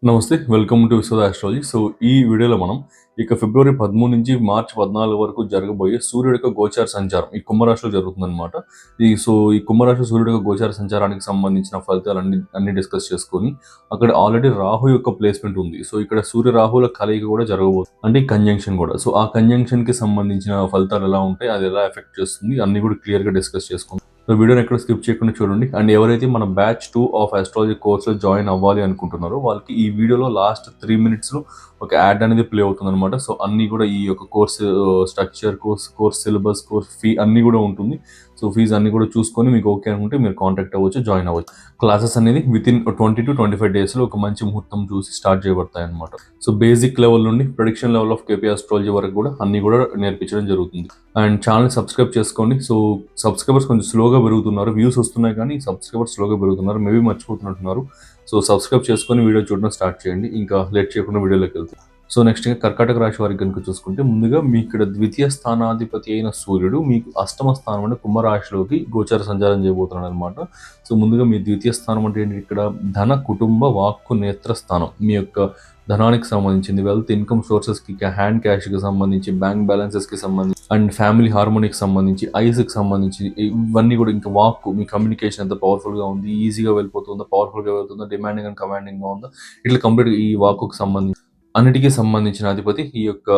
నమస్తే. Welcome to Vishwada astrology. ఈ వీడియోలో మనం ఫిబ్రవరి 13 నుంచి మార్చి 14 వరకు జరగబోయే సూర్యుడి యొక్క గోచార సంచారం ఈ కుంభరాశిలో జరుగుతుందనమాట. ఈ కుంభరాశి సూర్యుడి యొక్క గోచార సంచారానికి సంబంధించిన ఫలితాలు అన్ని డిస్కస్ చేసుకొని, అక్కడ ఆల్రెడీ రాహు యొక్క ప్లేస్‌మెంట్ ఉంది. ఇక్కడ సూర్య రాహువుల కలయిక కూడా జరగబోతుంది. అంటే కంజంక్షన్ కూడా. ఆ కంజంక్షన్‌కి సంబంధించిన ఫలితాలు ఎలా ఉంటాయి? అది ఎలా ఎఫెక్ట్ చేస్తుంది? అన్నీ కూడా క్లియర్‌గా డిస్కస్ చేసుకుందాం. వీడియోని ఎక్కడ స్కిప్ చేయకుండా చూడండి. అండ్ ఎవరైతే మన బ్యాచ్ 2 ఆఫ్ ఆస్ట్రాలజీ కోర్స్‌లో జాయిన్ అవ్వాలి అనుకుంటున్నారో వాళ్ళకి ఈ వీడియోలో లాస్ట్ 3 మినిట్స్‌లో ఒక యాడ్ అనేది ప్లే అవుతుందనమాట. అన్నీ కూడా ఈ యొక్క course structure, course syllabus, course fee అన్నీ కూడా ఉంటుంది. ఫీజ్ అన్నీ కూడా చూసుకొని మీకు ఓకే అనుకుంటే మీరు కాంటాక్ట్ అవ్వచ్చు, జాయిన్ అవ్వచ్చు. క్లాసెస్ అనేది వితిన్ 20-25 డేస్‌లో ఒక మంచి ముహూర్తం చూసి స్టార్ట్ చేయబడతాయన్నమాట. బేసిక్ లెవెల్ నుండి prediction level of KP astrology వరకు కూడా అన్నీ కూడా నేర్పించడం జరుగుతుంది. అండ్ ఛానల్‌ని సబ్స్క్రైబ్ చేసుకోండి. సబ్స్క్రైబర్స్ కొంచెం స్లోగా పెరుగుతున్నారు. వ్యూస్ వస్తున్నాయి కానీ సబ్స్క్రైబర్స్ స్లోగా పెరుగుతున్నారు. మేబీ మర్చిపోతున్నట్టున్నారు. సబ్స్క్రైబ్ చేసుకొని వీడియో చూడడం స్టార్ట్ చేయండి. ఇంకా లేట్ చేయకుండా వీడియోలోకి వెళ్తాం. నెక్స్ట్ కర్కాటక రాశి వారికి కనుక చూసుకుంటే, ముందుగా మీ ఇక్కడ ద్వితీయ స్థానాధిపతి అయిన సూర్యుడు మీకు అష్టమ స్థానం అంటే కుంభరాశిలోకి గోచార సంచారం చేయబోతున్నాడు అనమాట. ముందుగా మీ ద్వితీయ స్థానం అంటే ఏంటి? ఇక్కడ ధన, కుటుంబ, వాక్కు, నేత్ర స్థానం. మీ యొక్క ధనానికి సంబంధించింది, వెల్త్, ఇన్కమ్ సోర్సెస్కి, హ్యాండ్ క్యాష్కి సంబంధించి, బ్యాంక్ బ్యాలెన్సెస్కి సంబంధించి, అండ్ ఫ్యామిలీ హార్మోనీకి సంబంధించి, ఐస్కి సంబంధించి, ఇవన్నీ కూడా. ఇంకా వాక్కు, మీ కమ్యూనికేషన్ ఎంత పవర్ఫుల్గా ఉంది, ఈజీగా వెళ్ళిపోతుందా, పవర్ఫుల్గా వెళ్తుందా, డిమాండింగ్ అండ్ కమాండింగ్గా ఉందా, ఇట్లా కంప్లీట్గా ఈ వాక్కుకు సంబంధించి అన్నిటికీ సంబంధించిన అధిపతి ఈ యొక్క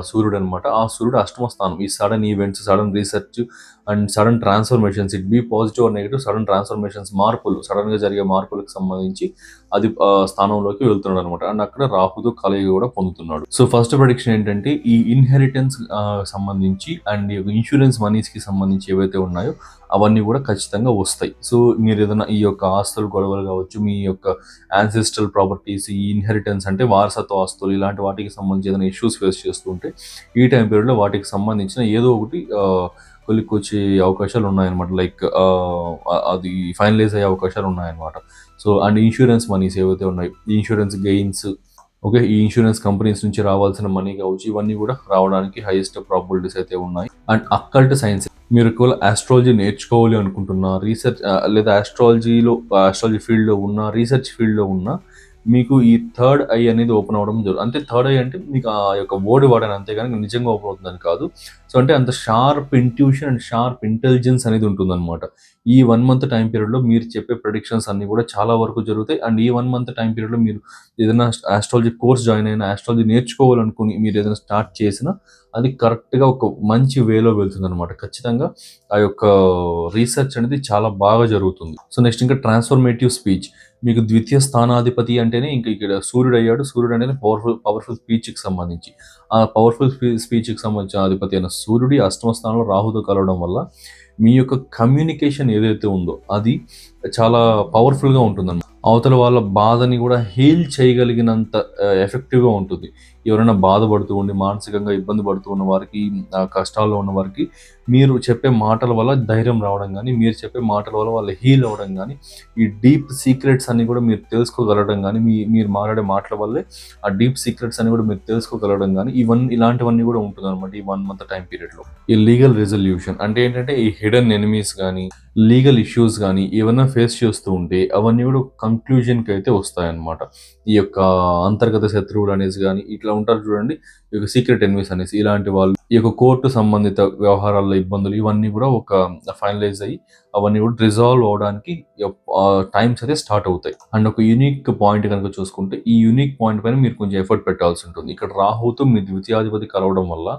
సూర్యుడు అనమాట. ఆ సూర్యుడు అష్టమ స్థానం. ఈ sudden events, sudden research and sudden transformations, it be positive or negative, sudden transformations, మార్పులు, సడన్గా జరిగే మార్పులకు సంబంధించి అది స్థానంలోకి వెళ్తున్నాడు అనమాట. అండ్ అక్కడ రాహుతో కలయిక కూడా పొందుతున్నాడు. ఫస్ట్ ప్రెడిక్షన్ ఏంటంటే, ఈ ఇన్హెరిటెన్స్ సంబంధించి అండ్ ఇన్సూరెన్స్ మనీస్కి సంబంధించి ఏవైతే ఉన్నాయో అవన్నీ కూడా ఖచ్చితంగా వస్తాయి. మీరు ఏదైనా ఈ యొక్క ఆస్తులు గొడవలు కావచ్చు, మీ యొక్క యాన్సెస్ట్రల్ ప్రాపర్టీస్, ఈ ఇన్హెరిటెన్స్ అంటే వారసత్వ ఆస్తులు, ఇలాంటి వాటికి సంబంధించి ఏదైనా ఇష్యూస్ ఫేస్ చేస్తూ ఉంటే ఈ టైం పీరియడ్లో వాటికి సంబంధించిన ఏదో ఒకటి కొలిక్కొచ్చే అవకాశాలు ఉన్నాయన్నమాట. లైక్ అది ఫైనలైజ్ అయ్యే అవకాశాలు ఉన్నాయన్నమాట. అండ్ ఇన్సూరెన్స్ మనీస్ ఏవైతే ఉన్నాయో, ఈ ఇన్సూరెన్స్ గెయిన్స్, ఓకే, ఈ ఇన్సూరెన్స్ కంపెనీస్ నుంచి రావాల్సిన మనీ కావచ్చు, ఇవన్నీ కూడా రావడానికి హైయెస్ట్ ప్రాబిలిటీస్ అయితే ఉన్నాయి. అండ్ అక్కల్ట్ సైన్స్, మీరు ఒకవేళ ఆస్ట్రాలజీ నేర్చుకోవాలి అనుకుంటున్నా, రీసెర్చ్ లేదా ఆస్ట్రాలజీ ఫీల్డ్లో ఉన్న, రీసెర్చ్ ఫీల్డ్లో ఉన్న, మీకు ఈ థర్డ్ ఐ అనేది ఓపెన్ అవ్వడం జరుగుతుంది. అంటే థర్డ్ ఐ అంటే మీకు ఆ యొక్క వర్డ్ వాడాను అంతేగాని నిజంగా ఓపెన్ అవుతుందని కాదు. అంటే అంత sharp intuition and sharp intelligence అనేది ఉంటుందన్నమాట. ఈ 1 మంత్ టైం పీరియడ్లో మీరు చెప్పే ప్రెడిక్షన్స్ అన్నీ కూడా చాలా వరకు జరుగుతాయి. అండ్ ఈ 1 మంత్ టైం పీరియడ్లో మీరు ఏదైనా ఆస్ట్రాలజీ కోర్స్ జాయిన్ అయినా, ఆస్ట్రాలజీ నేర్చుకోవాలనుకుని మీరు ఏదైనా స్టార్ట్ చేసినా అది కరెక్ట్గా ఒక మంచి వేలో వెళ్తుందన్నమాట. ఖచ్చితంగా ఆ యొక్క రీసెర్చ్ అనేది చాలా బాగా జరుగుతుంది. నెక్స్ట్ ఇంకా ట్రాన్స్ఫర్మేటివ్ స్పీచ్. మీకు ద్వితీయ స్థానాధిపతి అంటేనే ఇంకా ఇక్కడ సూర్యుడు అయ్యాడు. సూర్యుడు అంటేనే పవర్ఫుల్ స్పీచ్కి సంబంధించి, ఆ పవర్ఫుల్ స్పీచ్కి సంబంధించిన అధిపతి అయిన సూర్యుడి అష్టమ స్థానంలో రాహుతో కలవడం వల్ల మీ యొక్క కమ్యూనికేషన్ ఏదైతే ఉందో అది చాలా పవర్ఫుల్గా ఉంటుందన్నమాట. అవతల వాళ్ళ బాధని కూడా హీల్ చేయగలిగినంత ఎఫెక్టివ్గా ఉంటుంది. ఎవరైనా బాధపడుతూ ఉండి, మానసికంగా ఇబ్బంది పడుతూ ఉన్న వారికి, కష్టాల్లో ఉన్న వారికి మీరు చెప్పే మాటల వల్ల ధైర్యం రావడం కానీ, మీరు చెప్పే మాటల వల్ల వాళ్ళు హీల్ అవ్వడం కానీ, ఈ డీప్ సీక్రెట్స్ అన్ని కూడా మీరు తెలుసుకోగలగడం కానీ, మీరు మాట్లాడే మాటల వల్లే ఆ డీప్ సీక్రెట్స్ అని కూడా మీరు తెలుసుకోగలగడం కానీ, ఇలాంటివన్నీ కూడా ఉంటుందన్నమాట ఈ 1 మంత్ టైం పీరియడ్లో. ఈ లీగల్ రిజల్యూషన్ అంటే ఏంటంటే, ఈ హిడెన్ ఎనిమీస్ కానీ, లీగల్ ఇష్యూస్ కానీ ఏమైనా ఫేస్ చేస్తూ ఉంటే అవన్నీ కూడా కంక్లూజన్కి అయితే వస్తాయన్నమాట. ఈ యొక్క అంతర్గత శత్రువులు అనేసి కానీ ఇట్లా ఉంటారు చూడండి, ఈ యొక్క సీక్రెట్ ఎనిమీస్ అనేసి, ఇలాంటి వాళ్ళు ఈ యొక్క కోర్టు సంబంధిత వ్యవహారాల్లో ఇబ్బందులు ఇవన్నీ కూడా ఒక ఫైనలైజ్ అయ్యి అవన్నీ కూడా రిజాల్వ్ అవడానికి టైమ్స్ అయితే స్టార్ట్ అవుతాయి. అండ్ ఒక యూనిక్ పాయింట్ కనుక చూసుకుంటే, ఈ యూనిక్ పాయింట్ పైన మీరు కొంచెం ఎఫర్ట్ పెట్టాల్సి ఉంటుంది. ఇక్కడ రాహుతో మీ ద్వితీయాధిపతి కలవడం వల్ల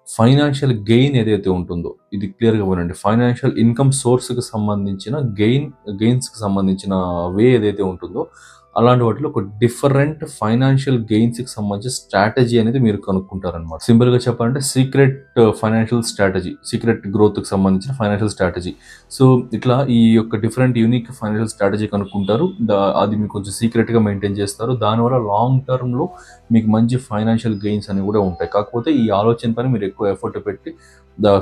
ఫైనాన్షియల్ గెయిన్ ఏదైతే ఉంటుందో, ఇది క్లియర్గా వినండి. ఫైనాన్షియల్ ఇన్కమ్ సోర్స్కి సంబంధించిన గెయిన్స్కి సంబంధించిన వే ఏదైతే ఉంటుందో, అలాంటి వాటిలో ఒక డిఫరెంట్ ఫైనాన్షియల్ గెయిన్స్కి సంబంధించిన స్ట్రాటజీ అనేది మీరు కనుక్కుంటారనమాట. సింపుల్గా చెప్పాలంటే సీక్రెట్ ఫైనాన్షియల్ స్ట్రాటజీ, సీక్రెట్ గ్రోత్కి సంబంధించిన ఫైనాన్షియల్ స్ట్రాటజీ. ఇట్లా ఈ యొక్క డిఫరెంట్ యూనిక్ ఫైనాన్షియల్ స్ట్రాటజీ కనుక్కుంటారు. అది మీకు కొంచెం సీక్రెట్గా మెయింటైన్ చేస్తారు. దానివల్ల లాంగ్ టర్మ్లో మీకు మంచి ఫైనాన్షియల్ గెయిన్స్ అని కూడా ఉంటాయి. కాకపోతే ఈ ఆలోచన పైన మీరు ఎక్కువ ఎఫర్ట్ పెట్టి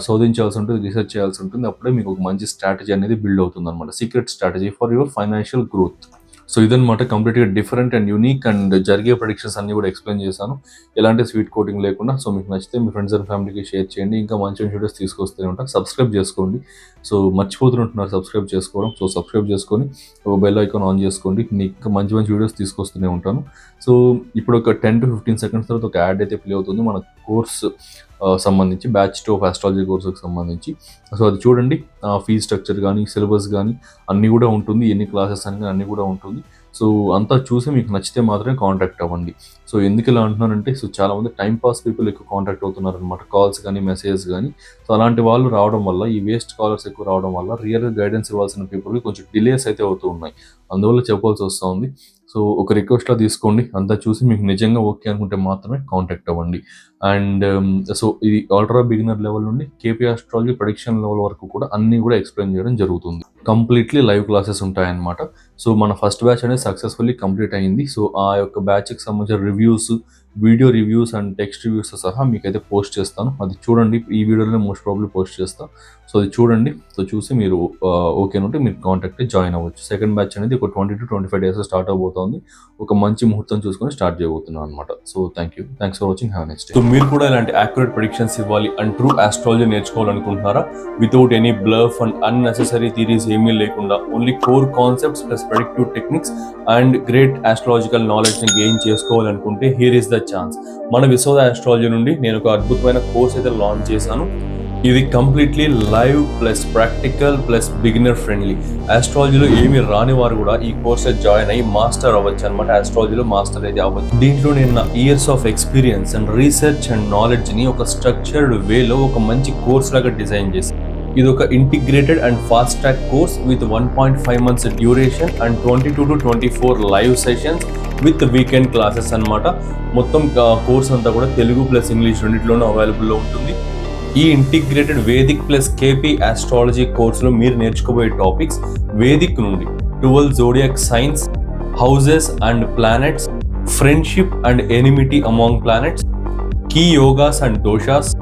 శోధించాల్సి ఉంటుంది, రీసెర్చ్ చేయాల్సి ఉంటుంది. అప్పుడే మీకు ఒక మంచి స్ట్రాటజీ అనేది బిల్డ్ అవుతుంది అనమాట. Secret strategy for your financial growth. So ఇదనమాట కంప్లీట్గా డిఫరెంట్ అండ్ యూనిక్ అండ్ జరిగే ప్రెడిక్షన్స్ అన్ని కూడా ఎక్స్ప్లెయిన్ చేశాను, ఎలాంటి స్వీట్ కోటింగ్ లేకుండా. సో మీకు నచ్చితే మీ ఫ్రెండ్స్ అండ్ ఫ్యామిలీకి షేర్ చేయండి, ఇంకా మంచి వీడియోస్ తీసుకొస్తూనే ఉంటాను. సబ్స్క్రైబ్ చేసుకోండి. సో మర్చిపోతుంటున్నారు సబ్స్క్రైబ్ చేసుకోవడం. సో సబ్స్క్రైబ్ చేసుకొని ఒక బెల్ ఐకాన్ ఆన్ చేసుకోండి, మీకు ఇంకా మంచి మంచి వీడియోస్ తీసుకొస్తూనే ఉంటాను. సో ఇప్పుడు ఒక 10 to 15 సెకండ్స్ తర్వాత ఒక యాడ్ అయితే ప్లే అవుతుంది మన కోర్స్ సంబంధించి, బ్యాచ్ 2 ఆఫ్ ఆస్ట్రాలజీ కోర్సుకి సంబంధించి. సో అది చూడండి, ఫీ స్ట్రక్చర్ కానీ సిలబస్ కానీ అన్నీ కూడా ఉంటుంది, ఎన్ని క్లాసెస్ అని అన్నీ కూడా ఉంటుంది. సో అంతా చూసి మీకు నచ్చితే మాత్రమే కాంటాక్ట్ అవ్వండి. సో ఎందుకు ఇలా అంటున్నానంటే, సో చాలామంది టైంపాస్ పీపుల్ ఎక్కువ కాంటాక్ట్ అవుతున్నారు అనమాట, కాల్స్ కానీ మెసేజెస్ కానీ. సో అలాంటి వాళ్ళు రావడం వల్ల, ఈ వేస్ట్ కాలర్స్ ఎక్కువ రావడం వల్ల రియల్గా గైడెన్స్ ఇవ్వాల్సిన పీపుల్కి కొంచెం డిలేస్ అయితే అవుతూ ఉన్నాయి, అందువల్ల చెప్పాల్సి వస్తుంది. సో ఒక రిక్వెస్ట్లా తీసుకోండి, అంతా చూసి మీకు నిజంగా ఓకే అనుకుంటే మాత్రమే కాంటాక్ట్ అవ్వండి. అండ్ సో ఇది అల్ట్రా బిగినర్ లెవెల్ నుండి కేపీ ఆస్ట్రాలజీ ప్రొడిక్షన్ లెవెల్ వరకు కూడా అన్నీ కూడా ఎక్స్ప్లెయిన్ చేయడం జరుగుతుంది. కంప్లీట్లీ లైవ్ క్లాసెస్ ఉంటాయన్నమాట. సో మన ఫస్ట్ బ్యాచ్ అనేది సక్సెస్ఫుల్లీ కంప్లీట్ అయింది. సో ఆ యొక్క బ్యాచ్కి సంబంధించిన reviews, video reviews and text reviews సహా మీకైతే పోస్ట్ చేస్తాను, అది చూడండి. ఈ వీడియోలోనే మోస్ట్ ప్రాబ్లీ పోస్ట్ చేస్తాను. సో అది చూడండి. సో చూసి మీరు ఓకే అంటే మీరు కాంటాక్ట్ జాయిన్ అవ్వచ్చు. సెకండ్ బ్యాచ్ అనేది ఒక 20 to 25 days స్టార్ట్ అవబోతోంది. ఒక మంచి ముహూర్తం చూసుకొని స్టార్ట్ చేయబోతున్నాను అనమాట. So thanks for watching, have next. సో మీరు కూడా ఇలాంటి యాక్యురేట్ ప్రెడిక్షన్స్ ఇవ్వాలి అండ్ ట్రూ ఆస్ట్రాలజీ నేర్చుకోవాలనుకుంటున్నారా, without any bluff and unnecessary theories ఏమీ లేకుండా only core concepts plus predictive techniques and great astrological knowledge ని గెయిన్ చేసుకోవాలనుకుంటే హియర్ ఇస్ ద ఛాన్స్. మన విశ్వ ఆస్ట్రాలజీ నుండి నేను ఒక అద్భుతమైన కోర్స్ అయితే లాంచ్ చేశాను. ఇది completely live plus practical plus beginner friendly. ఆస్ట్రాలజీలో ఏమి రాని వారు కూడా ఈ కోర్స్ జాయిన్ అయ్యి మాస్టర్ అవ్వచ్చు అనమాట, ఆస్ట్రాలజీలో మాస్టర్ అయితే అవ్వచ్చు. దీంట్లో నేను నా years of experience and research and knowledge ని ఒక స్ట్రక్చర్డ్ వేలో ఒక మంచి కోర్స్ లాగా డిజైన్ చేశాను. ఇది ఒక integrated and fast track course with 1.5 months duration and 22 to 24 live sessions with weekend classes అనమాట. మొత్తం కోర్స్ అంతా కూడా తెలుగు ప్లస్ ఇంగ్లీష్ రెండింటిలోనూ అవైలబుల్లో ఉంటుంది. ఈ integrated Vedic plus KP astrology కోర్సులో మీరు నేర్చుకోబోయే టాపిక్స్ వేదిక్ నుండి 12 zodiac signs, houses and planets, friendship and enmity among planets, key yogas and doshas,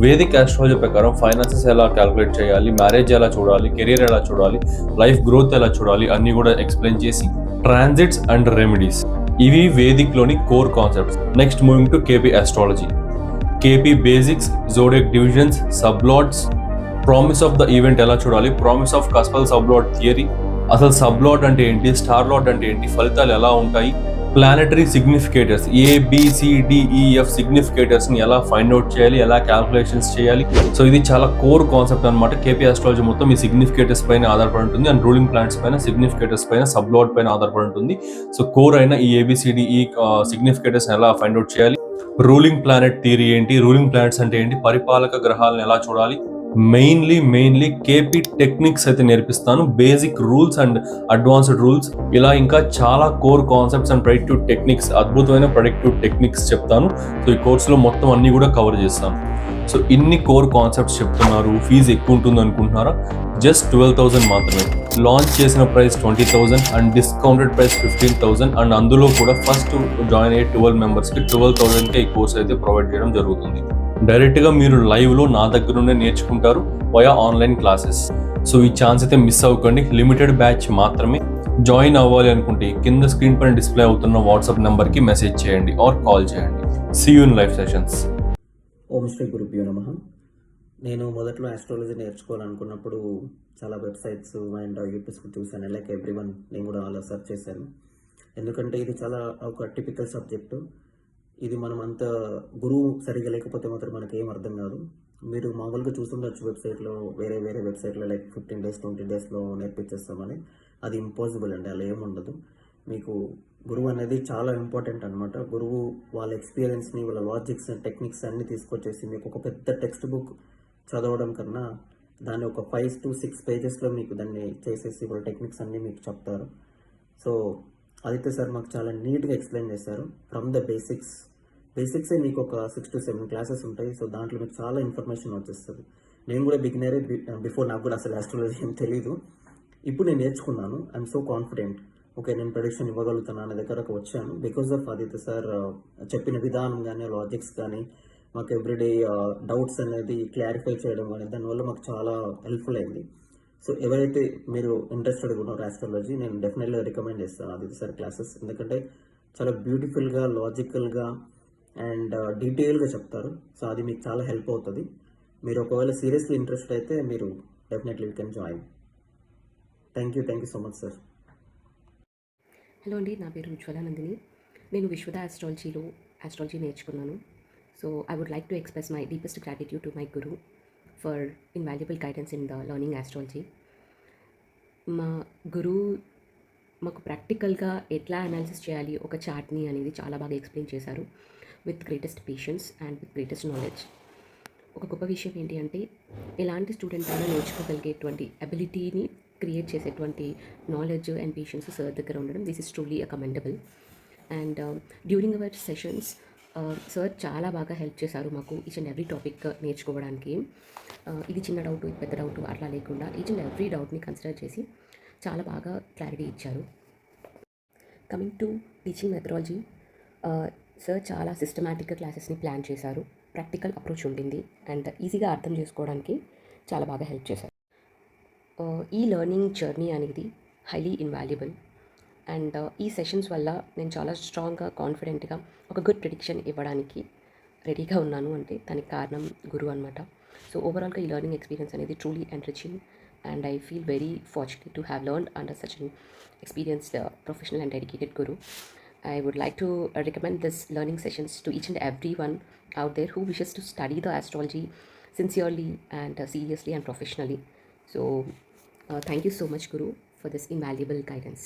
Vedic astrology ప్రకారం ఫైనాన్సెస్ ఎలా క్యాలిక్యులేట్ చేయాలి, మ్యారేజ్ ఎలా చూడాలి, కెరీర్ ఎలా చూడాలి, లైఫ్ గ్రోత్ ఎలా చూడాలి అన్ని కూడా ఎక్స్ప్లెయిన్ చేసి, ట్రాన్సిట్స్ అండ్ రెమెడీస్, ఇవి వేదిక్ లోని core concepts. Next moving to KP astrology, KP basics, zodiac divisions, సబ్లాట్స్, promise of the event ఎలా చూడాలి, ప్రామిస్ ఆఫ్ కస్పల్ సబ్లాట్ థియరీ, అసలు సబ్లాట్ అంటే ఏంటి, స్టార్ లాట్ అంటే ఏంటి, ఫలితాలు ఎలా ఉంటాయి, ప్లానెటరీ సిగ్నిఫికేటర్స్ ABCDEF సిగ్నిఫికేటర్స్ ని ఎలా ఫైండ్ అవుట్ చేయాలి, ఎలా క్యాల్కులేషన్స్ చేయాలి. సో ఇది చాలా కోర్ కాన్సెప్ట్ అనమాట. కేపీ ఆస్ట్రాలజీ మొత్తం ఈ సిగ్నిఫికేటర్స్ పైన ఆధారపడి ఉంటుంది అండ్ రూలింగ్ ప్లానెట్స్ పైన, సిగ్నిఫికేటర్స్ పైన, సబ్లాట్ పైన ఆధారపడి ఉంటుంది. సో కోర్ అయిన ఈ ABCDE సిగ్నిఫికేటర్స్ ఎలా ఫైండ్ అవుట్ చేయాలి, రూలింగ్ ప్లానెట్ థియరీ ఏంటి, రూలింగ్ ప్లానెట్స్ అంటే ఏంటి, పరిపాలక గ్రహాలను ఎలా చూడాలి, మెయిన్లీ కేపీ టెక్నిక్స్ అయితే నేర్పిస్తాను, basic rules and advanced rules, ఇలా ఇంకా చాలా core concepts and predictive techniques, అద్భుతమైన ప్రెడిక్టివ్ టెక్నిక్స్ చెప్తాను. సో ఈ కోర్సులో మొత్తం అన్ని కూడా కవర్ చేస్తాను. సో ఇన్ని కోర్ కాన్సెప్ట్స్ చెప్తున్నారు, ఫీజు ఎక్కువ ఉంటుంది అనుకుంటున్నారా, జస్ట్ 12,000 మాత్రమే. లాంచ్ చేసిన price 20,000 and discounted price 15,000 and అందులో కూడా ఫస్ట్ జాయిన్ అయ్యే 12 మెంబర్స్కి 12,000కే ఈ కోర్స్ అయితే ప్రొవైడ్ చేయడం జరుగుతుంది. డైరెక్ట్గా మీరు లైవ్లో నా దగ్గర నుండే నేర్చుకుంటారు వయా ఆన్లైన్ క్లాసెస్. సో ఈ ఛాన్స్ అయితే మిస్ అవ్వకండి, లిమిటెడ్ బ్యాచ్ మాత్రమే. జాయిన్ అవ్వాలి అనుకుంటే కింద స్క్రీన్ పైన డిస్ప్లే అవుతున్న వాట్సాప్ నెంబర్కి మెసేజ్ చేయండి ఆర్ కాల్ చేయండి. See you in live sessions. Om Shri గురుభ్యో నమః. నేను మొదట్లో ఆస్ట్రాలజీ నేర్చుకోవాలనుకున్నప్పుడు చాలా వెబ్సైట్స్ అండ్ యూట్యూబ్స్ చూశాను, లైక్ ఎవ్రీవన్. నేను కూడా అలా సెర్చ్ చేశాను, ఎందుకంటే ఇది చాలా ఒక టిపికల్ సబ్జెక్టు. ఇది మనం అంత గురువు సరిగా లేకపోతే మాత్రం మనకి ఏం అర్థం కాదు. మీరు మామూలుగా చూస్తుండొచ్చు వెబ్సైట్లో, వేరే వెబ్సైట్లో లైక్ 15 days 20 daysలో నేర్పించేస్తామని. అది ఇంపాసిబుల్ అండి, అలా ఏముండదు. మీకు గురువు అనేది చాలా ఇంపార్టెంట్ అనమాట. గురువు వాళ్ళ ఎక్స్పీరియన్స్ని, వాళ్ళ లాజిక్స్ టెక్నిక్స్ అన్నీ తీసుకొచ్చేసి మీకు ఒక పెద్ద టెక్స్ట్ బుక్ చదవడం కన్నా దాన్ని ఒక 5 to 6 pagesలో మీకు దాన్ని చేసేసి వాళ్ళ టెక్నిక్స్ అన్నీ మీకు చెప్తారు. సో ఆదిత్య సార్ మాకు చాలా నీట్గా ఎక్స్ప్లెయిన్ చేశారు. ఫ్రమ్ ద బేసిక్సే మీకు ఒక 6 to 7 క్లాసెస్ ఉంటాయి. సో దాంట్లో మీకు చాలా ఇన్ఫర్మేషన్ వచ్చేస్తుంది. నేను కూడా బిగినరే, బిఫోర్ నాకు కూడా అసలు ఆస్ట్రాలజీ ఏం తెలీదు. ఇప్పుడు నేను నేర్చుకున్నాను, ఐఎమ్ సో కాన్ఫిడెంట్. ఓకే, నేను ప్రెడిక్షన్ ఇవ్వగలుగుతాను అనే దగ్గరకు వచ్చాను బికాస్ ఆఫ్ ఆదిత్య సార్ చెప్పిన విధానం కానీ, లాజిక్స్ కానీ, మాకు ఎవ్రీడే డౌట్స్ అనేది క్లారిఫై చేయడం కానీ, దానివల్ల మాకు చాలా హెల్ప్ఫుల్ అయింది. సో ఎవరైతే మీరు ఇంట్రెస్టెడ్ ఉన్నారో ఆస్ట్రాలజీ, నేను డెఫినెట్గా రికమెండ్ చేస్తాను ఆదిత్య సార్ క్లాసెస్. ఎందుకంటే చాలా బ్యూటిఫుల్గా, లాజికల్గా అండ్ డీటెయిల్గా చెప్తారు. సో అది మీకు చాలా హెల్ప్ అవుతుంది. మీరు ఒకవేళ సీరియస్లీ ఇంట్రెస్ట్ అయితే మీరు definitely you can join. Thank you so much sir. Hello అండి, నా పేరు ఉజ్వల నందిని. నేను విశ్వద ఆస్ట్రాలజీలో ఆస్ట్రాలజీ నేర్చుకున్నాను. So I would like to express my deepest gratitude to my guru for invaluable guidance in the learning astrology. మా గురువు మాకు ప్రాక్టికల్గా ఎట్లా అనాలిసిస్ చేయాలి ఒక చార్ట్ని అనేది చాలా బాగా ఎక్స్ప్లెయిన్ చేశారు with greatest patience and with greatest knowledge. ఒక గొప్ప విషయం ఏంటి అంటే, ఎలాంటి స్టూడెంట్ అయినా నేర్చుకోగలిగేటువంటి అబిలిటీని క్రియేట్ చేసేటువంటి నాలెడ్జ్ అండ్ పేషెన్స్ సార్ దగ్గర ఉండడం, this is truly commendable. And during our sessions sir చాలా బాగా హెల్ప్ చేశారు మాకు ఈచ్ అండ్ ఎవ్రీ టాపిక్ నేర్చుకోవడానికి. ఇది చిన్న డౌట్, ఇది పెద్ద డౌట్ అట్లా లేకుండా ఈచ్ అండ్ ఎవ్రీ డౌట్ని కన్సిడర్ చేసి చాలా బాగా క్లారిటీ ఇచ్చారు. Coming to teaching methodology, sir చాలా సిస్టమాటిక్గా క్లాసెస్ని ప్లాన్ చేశారు. ప్రాక్టికల్ అప్రోచ్ ఉండింది అండ్ ఈజీగా అర్థం చేసుకోవడానికి చాలా బాగా హెల్ప్ చేశారు. ఈ లెర్నింగ్ జర్నీ అనేది హైలీ ఇన్వాల్యుబుల్ అండ్ ఈ సెషన్స్ వల్ల నేను చాలా స్ట్రాంగ్గా, కాన్ఫిడెంట్గా ఒక గుడ్ ప్రిడిక్షన్ ఇవ్వడానికి రెడీగా ఉన్నాను. అంటే దానికి కారణం గురువు అనమాట. సో ఓవరాల్గా ఈ లెర్నింగ్ ఎక్స్పీరియన్స్ అనేది truly enriching and I feel very fortunate to have learned under such an experienced, professional and dedicated guru. I would like to recommend this learning sessions to each and everyone out there who wishes to study the astrology sincerely and seriously and professionally. So thank you so much, Guru, for this invaluable guidance.